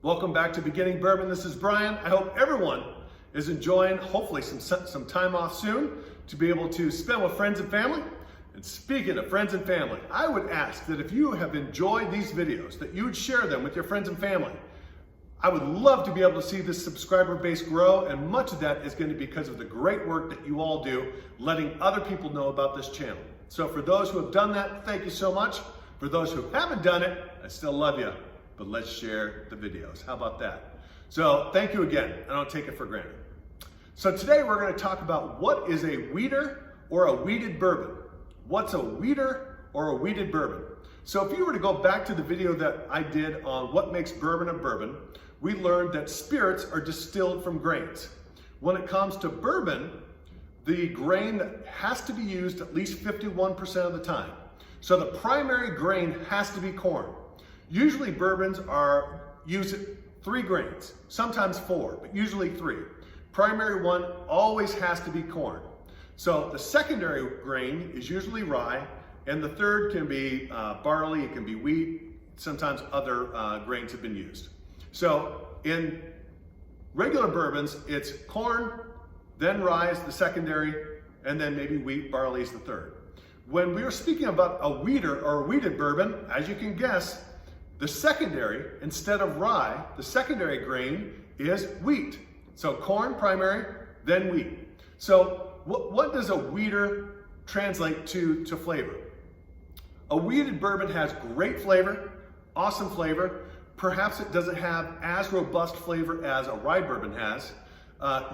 Welcome back to Beginning Bourbon. This is Brian. I hope everyone is enjoying, hopefully, some time off soon to be able to spend with friends and family. And speaking of friends and family, I would ask that if you have enjoyed these videos, that you would share them with your friends and family. I would love to be able to see this subscriber base grow, and much of that is going to be because of the great work that you all do, letting other people know about this channel. So for those who have done that, thank you so much. For those who haven't done it, I still love you. But let's share the videos. How about that? So thank you again. I don't take it for granted. So today we're going to talk about what is a wheater or a wheated bourbon. What's a wheater or a wheated bourbon? So if you were to go back to the video that I did on what makes bourbon a bourbon, we learned that spirits are distilled from grains. When it comes to bourbon, the grain has to be used at least 51% of the time. So the primary grain has to be corn. Usually bourbons are used 3 grains, sometimes 4, but usually 3. Primary one always has to be corn. So the secondary grain is usually rye, and the third can be barley, it can be wheat, sometimes other grains have been used. So in regular bourbons, it's corn, then rye is the secondary, and then maybe wheat, barley is the third. When we are speaking about a wheater or a wheated bourbon, as you can guess, the secondary, instead of rye, the secondary grain is wheat. So corn primary, then wheat. So what does a wheater translate to flavor? A wheated bourbon has great flavor, awesome flavor. Perhaps it doesn't have as robust flavor as a rye bourbon has.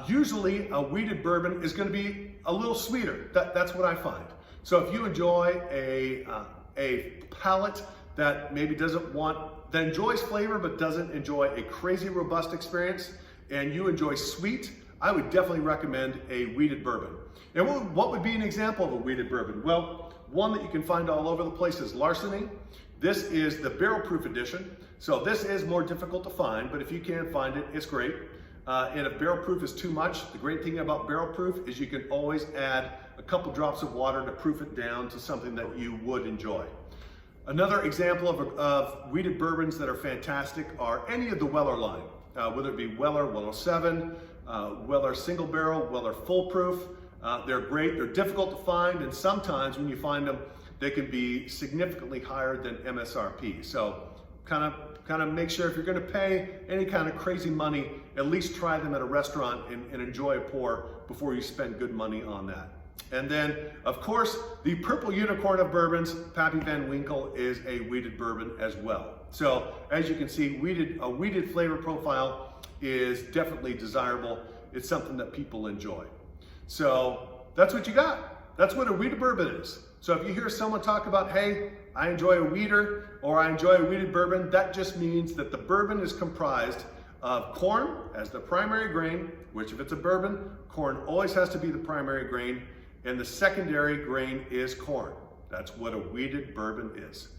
Usually a wheated bourbon is going to be a little sweeter. That's what I find. So if you enjoy a palate that maybe that enjoys flavor but doesn't enjoy a crazy robust experience, and you enjoy sweet, I would definitely recommend a wheated bourbon. And what would be an example of a wheated bourbon? Well, one that you can find all over the place is Larceny. This is the barrel proof edition. So this is more difficult to find, but if you can find it, it's great. And if barrel proof is too much, the great thing about barrel proof is you can always add a couple drops of water to proof it down to something that you would enjoy. Another example of wheated bourbons that are fantastic are any of the Weller line, whether it be Weller 107, Weller single barrel, Weller full proof. They're great, they're difficult to find, and sometimes when you find them, they can be significantly higher than MSRP. So kind of make sure if you're going to pay any kind of crazy money, at least try them at a restaurant and enjoy a pour before you spend good money on that. And then, of course, the purple unicorn of bourbons, Pappy Van Winkle, is a wheated bourbon as well. So as you can see, a wheated flavor profile is definitely desirable. It's something that people enjoy. So that's what you got. That's what a wheated bourbon is. So if you hear someone talk about, hey, I enjoy a wheater or I enjoy a wheated bourbon, that just means that the bourbon is comprised of corn as the primary grain, which if it's a bourbon, corn always has to be the primary grain, and the secondary grain is corn. That's what a wheated bourbon is.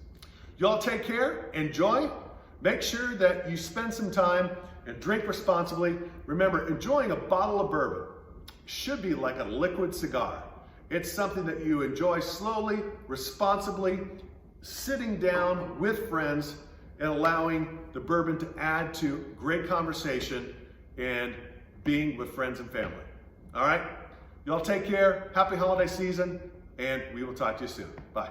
Y'all take care, enjoy. Make sure that you spend some time and drink responsibly. Remember, enjoying a bottle of bourbon should be like a liquid cigar. It's something that you enjoy slowly, responsibly, sitting down with friends and allowing the bourbon to add to great conversation and being with friends and family. All right? Y'all take care. Happy holiday season, and we will talk to you soon. Bye.